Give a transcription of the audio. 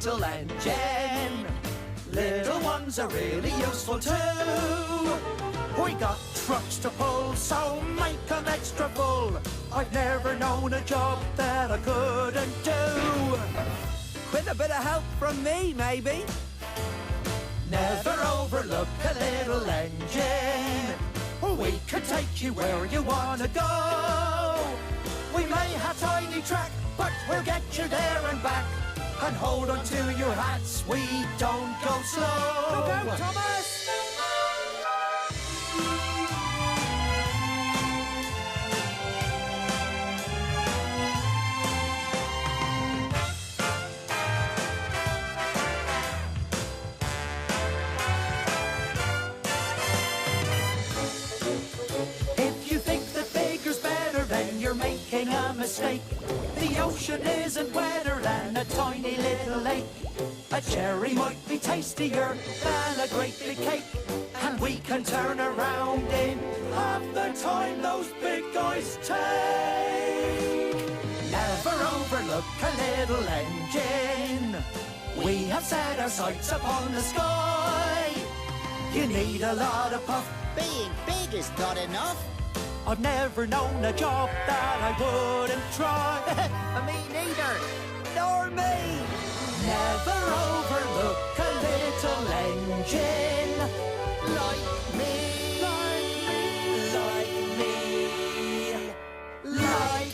little engine. Little ones are really useful too. We got trucks to pull, so make 'em extra full. I've never known a job that I couldn't do. With a bit of help from me, maybe. Never overlook a little engine. We can take you where you want to go. We may have tiny track, but we'll get you there and back. And hold on to your hats, we don't go slow. Look out, Thomas! If you think that bigger's better, then you're making a mistake. The ocean isn't wetter than a tiny little lake. A cherry might be tastier than a great big cake, and we can turn around in half the time those big guys take. Never overlook a little engine. We have set our sights upon the sky. You need a lot of puff. Being big is not enough. I've never known a job that I wouldn't try. Me neither. Nor me. Never overlook a little engine. Like me. Like me. Like me. Like